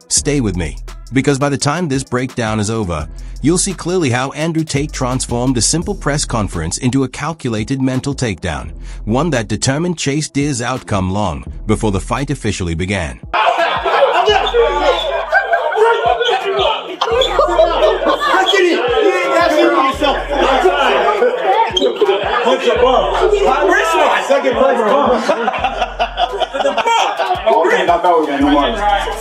Stay with me, because by the time this breakdown is over, you'll see clearly how Andrew Tate transformed a simple press conference into a calculated mental takedown, one that determined Chase Deer's outcome long before the fight officially began.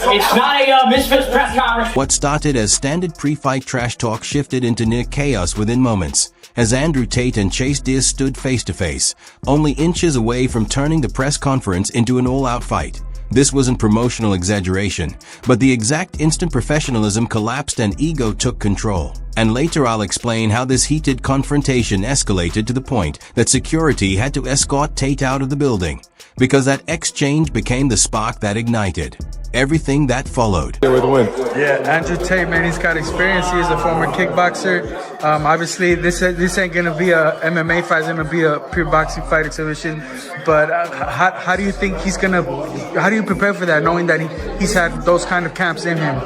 It's not a Misfits press conference. What started as standard pre-fight trash talk shifted into near chaos within moments, as Andrew Tate and Chase Deer stood face to face, only inches away from turning the press conference into an all-out fight. This wasn't promotional exaggeration, but the exact instant professionalism collapsed and ego took control. And later I'll explain how this heated confrontation escalated to the point that security had to escort Tate out of the building, because that exchange became the spark that ignited everything that followed. Yeah, Andrew Tate, man, he's got experience. He is a former kickboxer. Obviously, this ain't gonna be a MMA fight. It's gonna be a pure boxing fight exhibition. But how do you think how do you prepare for that, knowing that he's had those kind of camps in him?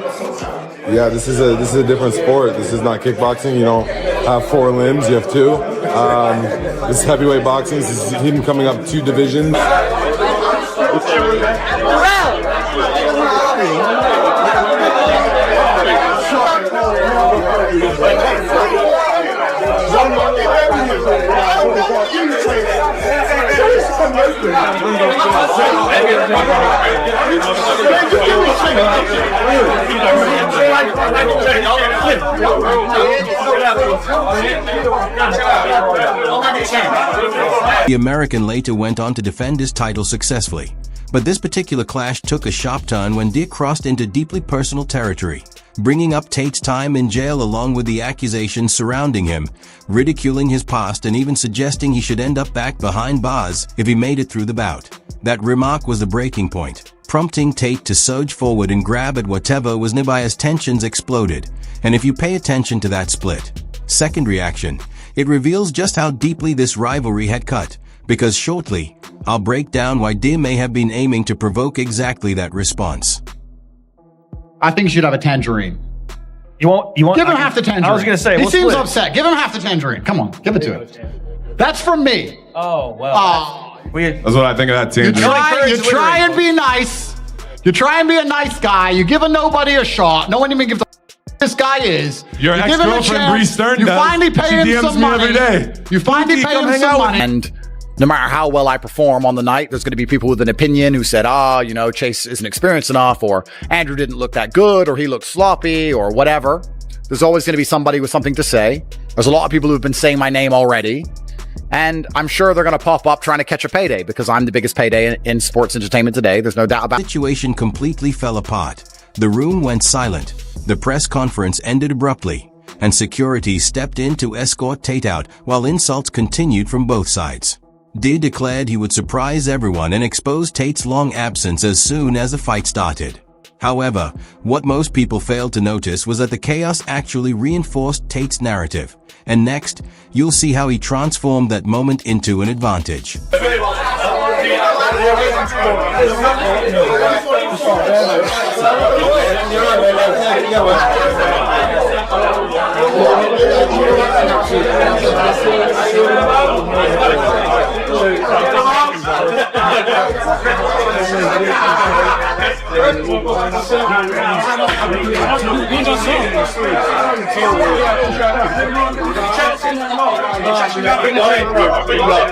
Yeah, this is a different sport. This is not kickboxing. You don't have 4 limbs, you have 2. This is heavyweight boxing. This is him coming up 2 divisions. The American later went on to defend his title successfully. But this particular clash took a sharp turn when Deer crossed into deeply personal territory, bringing up Tate's time in jail along with the accusations surrounding him, ridiculing his past and even suggesting he should end up back behind bars if he made it through the bout. That remark was the breaking point, prompting Tate to surge forward and grab at whatever was nearby as tensions exploded. And if you pay attention to that second reaction, it reveals just how deeply this rivalry had cut, because shortly, I'll break down why Deer may have been aiming to provoke exactly that response. I think you should have a tangerine. You want? Give him half the tangerine. I was going to say, he seems upset. Give him half the tangerine. Come on, give it to him. That's from me. Oh, well. That's what I think of that tangerine. You try and be nice. You try and be a nice guy. You give a nobody a shot. No one even gives a this guy is. Your you give him a ex-girlfriend, chance. Bree Stern, You does. finally pay She him DMs some me money. every day. You finally pay him some money. And no matter how well I perform on the night, there's going to be people with an opinion who said, Chase isn't experienced enough, or Andrew didn't look that good, or he looked sloppy, or whatever. There's always going to be somebody with something to say. There's a lot of people who've been saying my name already. And I'm sure they're going to pop up trying to catch a payday, because I'm the biggest payday in sports entertainment today. There's no doubt about it. The situation completely fell apart. The room went silent. The press conference ended abruptly, and security stepped in to escort Tate out while insults continued from both sides. Deer declared he would surprise everyone and expose Tate's long absence as soon as the fight started. However, what most people failed to notice was that the chaos actually reinforced Tate's narrative. And next, you'll see how he transformed that moment into an advantage.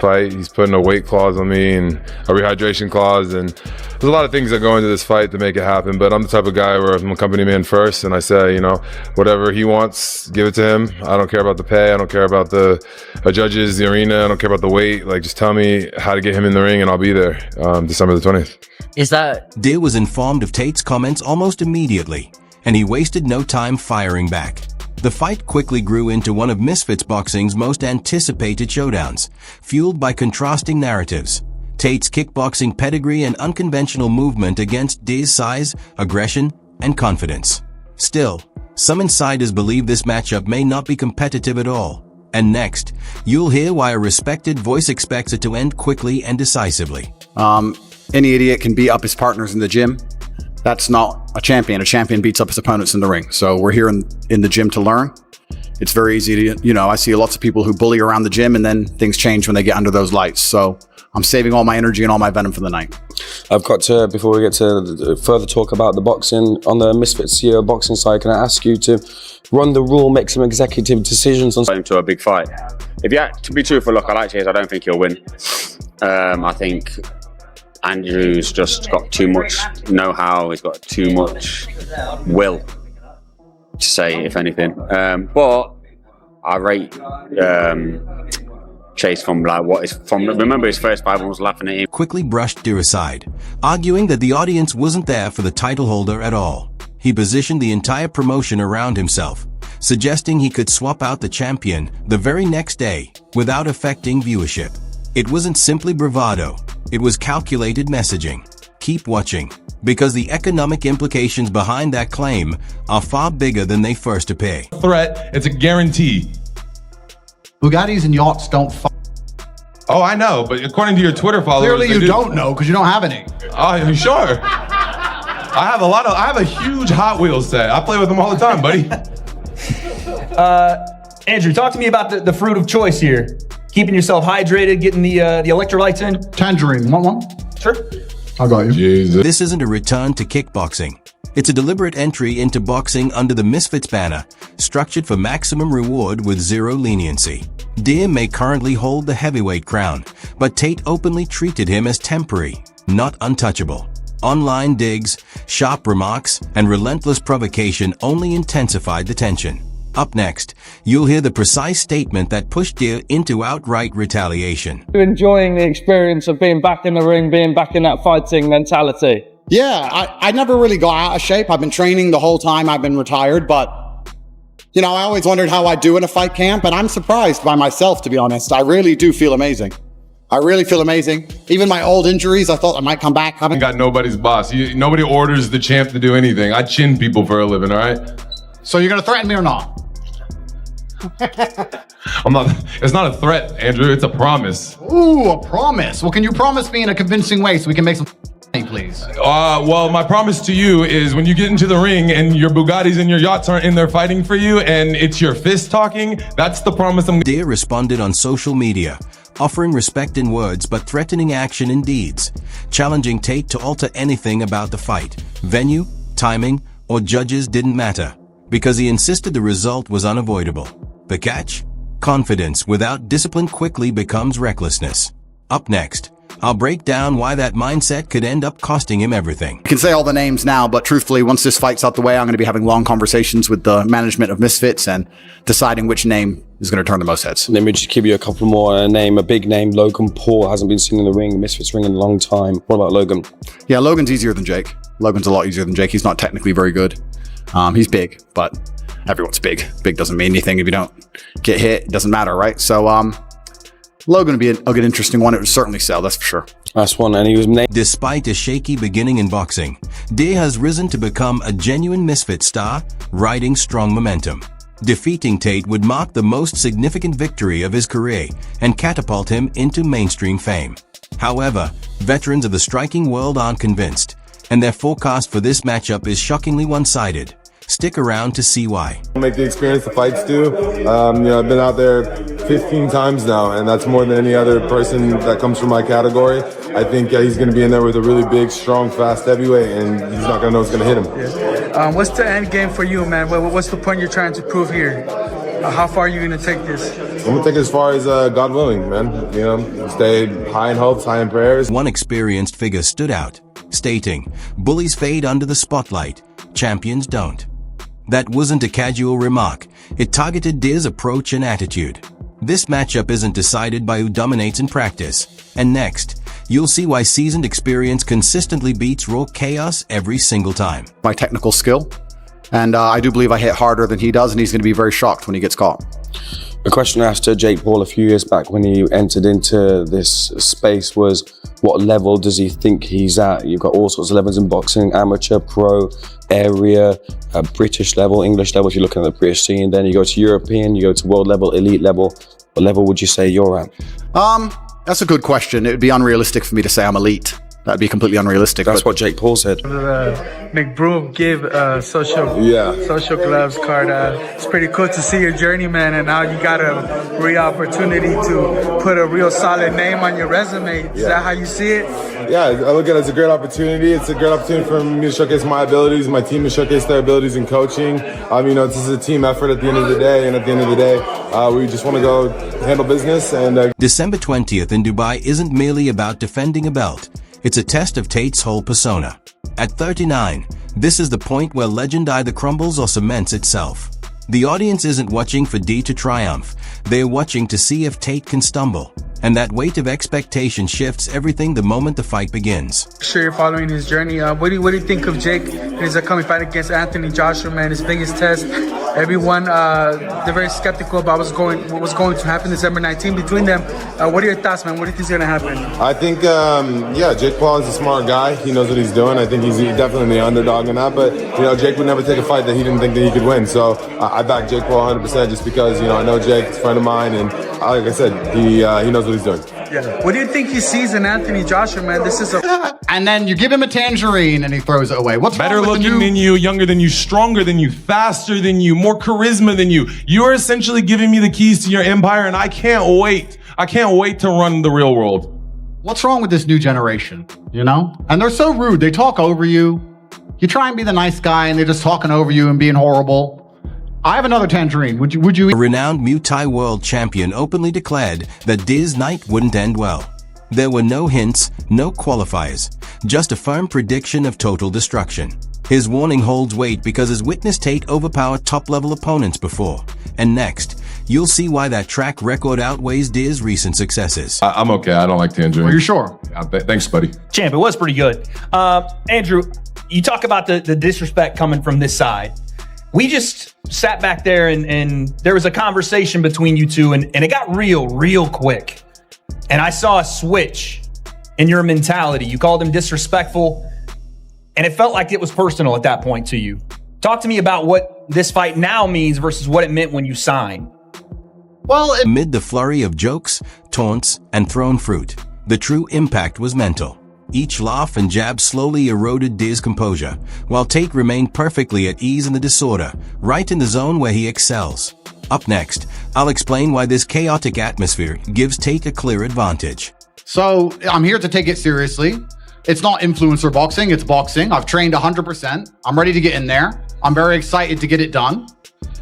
Fight, he's putting a weight clause on me and a rehydration clause, and there's a lot of things that go into this fight to make it happen, but I'm the type of guy where I'm a company man first, and I say, whatever he wants, give it to him. I don't care about the pay, I don't care about the judges, the arena, I don't care about the weight. Just tell me how to get him in the ring and I'll be there December the 20th. Deer was informed of Tate's comments almost immediately, and he wasted no time firing back. The fight quickly grew into one of Misfits Boxing's most anticipated showdowns, fueled by contrasting narratives. Tate's kickboxing pedigree and unconventional movement against Deer's size, aggression, and confidence. Still, Some insiders believe this matchup may not be competitive at all. And next, you'll hear why a respected voice expects it to end quickly and decisively. Any idiot can beat up his partners in the gym. That's not a champion. A champion beats up his opponents in the ring. So we're here in the gym to learn. It's very easy to, I see lots of people who bully around the gym and then things change when they get under those lights. So I'm saving all my energy and all my venom for the night. I've got to, before we get to further talk about the boxing, on the Misfits CEO boxing side, can I ask you to run the rule, make some executive decisions on... Into a big fight. If you have to be truthful, look, I like Chase, I don't think he'll win. I think Andrew's just got too much know-how, he's got too much will to say, if anything. But I rate Chase from remember his first fight, everyone was laughing at him. Quickly brushed Deer aside, arguing that the audience wasn't there for the title holder at all. He positioned the entire promotion around himself, suggesting he could swap out the champion the very next day without affecting viewership. It wasn't simply bravado, it was calculated messaging. Keep watching, because the economic implications behind that claim are far bigger than they first appear. Threat, it's a guarantee. Bugattis and yachts don't Oh, I know, but according to your Twitter followers... Clearly you don't know, because you don't have any. Oh, you sure? I have a huge Hot Wheels set. I play with them all the time, buddy. Andrew, talk to me about the fruit of choice here. Keeping yourself hydrated, getting the electrolytes in. Tangerine, want one? Sure. I got you. Jesus. This isn't a return to kickboxing. It's a deliberate entry into boxing under the Misfits banner, structured for maximum reward with zero leniency. Deer may currently hold the heavyweight crown, but Tate openly treated him as temporary, not untouchable. Online digs, sharp remarks, and relentless provocation only intensified the tension. Up next, you'll hear the precise statement that pushed Deer into outright retaliation. Enjoying the experience of being back in the ring, being back in that fighting mentality. Yeah, I never really got out of shape. I've been training the whole time I've been retired, but, I always wondered how I'd do in a fight camp, and I'm surprised by myself, to be honest. I really do feel amazing. I really feel amazing. Even my old injuries, I thought I might come back. I got nobody's boss. Nobody orders the champ to do anything. I chin people for a living, all right? So you're going to threaten me or not? It's not a threat, Andrew. It's a promise. Ooh, a promise. Well, can you promise me in a convincing way so we can make some money, please? Well, my promise to you is when you get into the ring and your Bugattis and your yachts aren't in there fighting for you and it's your fist talking, that's the promise I'm... Deer responded on social media, offering respect in words but threatening action in deeds, challenging Tate to alter anything about the fight. Venue, timing, or judges didn't matter, because he insisted the result was unavoidable. The catch? Confidence without discipline quickly becomes recklessness. Up next, I'll break down why that mindset could end up costing him everything. I can say all the names now, but truthfully, once this fight's out the way, I'm going to be having long conversations with the management of Misfits and deciding which name is going to turn the most heads. Let me just give you a couple more. A big name, Logan Paul, hasn't been seen in the ring, Misfits ring in a long time. What about Logan? Yeah, Logan's easier than Jake. Logan's a lot easier than Jake. He's not technically very good. He's big, but everyone's big. Big doesn't mean anything if you don't get hit. It doesn't matter, right? So, Logan would be a good, interesting one. It would certainly sell, that's for sure. Last one, and he was named. Despite a shaky beginning in boxing, Deer has risen to become a genuine Misfit star, riding strong momentum. Defeating Tate would mark the most significant victory of his career and catapult him into mainstream fame. However, veterans of the striking world aren't convinced, and their forecast for this matchup is shockingly one-sided. Stick around to see why. Make the experience the fights do. I've been out there 15 times now, and that's more than any other person that comes from my category. I think he's going to be in there with a really big, strong, fast heavyweight, and he's not going to know what's going to hit him. Yeah. What's the end game for you, man? What's the point you're trying to prove here? How far are you going to take this? I'm going to take it as far as God willing, man. Stay high in hopes, high in prayers. One experienced figure stood out, stating, "Bullies fade under the spotlight, champions don't." That wasn't a casual remark. It targeted Deer's approach and attitude. This matchup isn't decided by who dominates in practice. And next, you'll see why seasoned experience consistently beats raw chaos every single time. My technical skill, and I do believe I hit harder than he does, and he's going to be very shocked when he gets caught. A question I asked Jake Paul a few years back when he entered into this space was, what level does he think he's at? You've got all sorts of levels in boxing: amateur, pro, area, British level, English level if you're looking at the British scene. Then you go to European, you go to world level, elite level. What level would you say you're at? That's a good question. It would be unrealistic for me to say I'm elite. That'd be completely unrealistic. That's what Jake Paul said. McBroom give social gloves card. It's pretty cool to see your journey, man, and now you got a real opportunity to put a real solid name on your resume. Is that how you see it? Yeah, I look at it as a great opportunity. It's a great opportunity for me to showcase my abilities, my team to showcase their abilities in coaching. This is a team effort at the end of the day, and at the end of the day, we just want to go handle business. And December 20th in Dubai isn't merely about defending a belt. It's a test of Tate's whole persona. At 39, this is the point where legend either crumbles or cements itself. The audience isn't watching for D to triumph. They're watching to see if Tate can stumble. And that weight of expectation shifts everything the moment the fight begins. Sure, you're following his journey. What do you think of Jake in his upcoming fight against Anthony Joshua, man? His biggest test. Everyone, they're very skeptical about what was going to happen December 19th between them. What are your thoughts, man? What do you think is going to happen? I think, Jake Paul is a smart guy. He knows what he's doing. I think he's definitely the underdog in that. But, Jake would never take a fight that he didn't think that he could win. So I back Jake Paul 100% just because, I know Jake, he's a friend of mine. And like I said, he knows what he's doing. Yeah. What do you think he sees in Anthony Joshua, man? This is a... And then you give him a tangerine and he throws it away. What's better wrong with looking than you, younger than you, stronger than you, faster than you, more charisma than you. You are essentially giving me the keys to your empire, and I can't wait. I can't wait to run the real world. What's wrong with this new generation, And they're so rude. They talk over you. You try and be the nice guy and they're just talking over you and being horrible. I have another tangerine. Would you? A renowned Muay Thai world champion openly declared that Diz's night wouldn't end well. There were no hints, no qualifiers, just a firm prediction of total destruction. His warning holds weight because his witness Tate overpowered top-level opponents before. And next, you'll see why that track record outweighs Diz's recent successes. I'm okay. I don't like tangerine. Are you sure? Thanks, buddy. Champ, it was pretty good. Andrew, you talk about the disrespect coming from this side. We just sat back there and there was a conversation between you two and it got real quick. And I saw a switch in your mentality. You called him disrespectful and it felt like it was personal at that point to you. Talk to me about what this fight now means versus what it meant when you signed. Well, amid the flurry of jokes, taunts, and thrown fruit, the true impact was mental. Each laugh and jab slowly eroded Diz's composure, while Tate remained perfectly at ease in the disorder, right in the zone where he excels. Up next, I'll explain why this chaotic atmosphere gives Tate a clear advantage. So, I'm here to take it seriously. It's not influencer boxing, it's boxing. I've trained 100%. I'm ready to get in there. I'm very excited to get it done.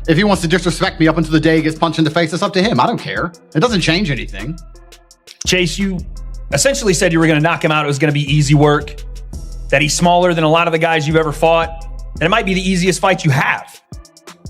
If he wants to disrespect me up until the day he gets punched in the face, it's up to him. I don't care. It doesn't change anything. Chase, you essentially said you were going to knock him out. It was going to be easy work, that he's smaller than a lot of the guys you've ever fought, and it might be the easiest fight you have.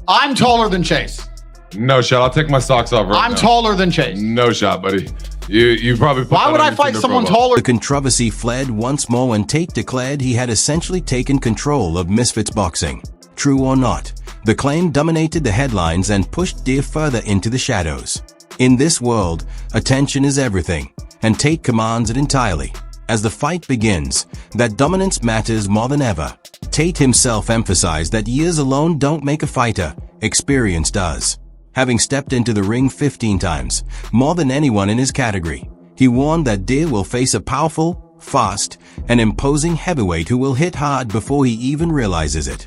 I'm taller than Chase. No shot. I'll take my socks off right now. I'm taller than Chase. No shot, buddy. You probably put Why would I fight someone taller? The controversy fled once more when Tate declared he had essentially taken control of Misfits boxing. True or not, the claim dominated the headlines and pushed Diz further into the shadows. In this world, attention is everything, and Tate commands it entirely. As the fight begins, that dominance matters more than ever. Tate himself emphasized that years alone don't make a fighter, experience does. Having stepped into the ring 15 times, more than anyone in his category, he warned that Diz will face a powerful, fast, and imposing heavyweight who will hit hard before he even realizes it.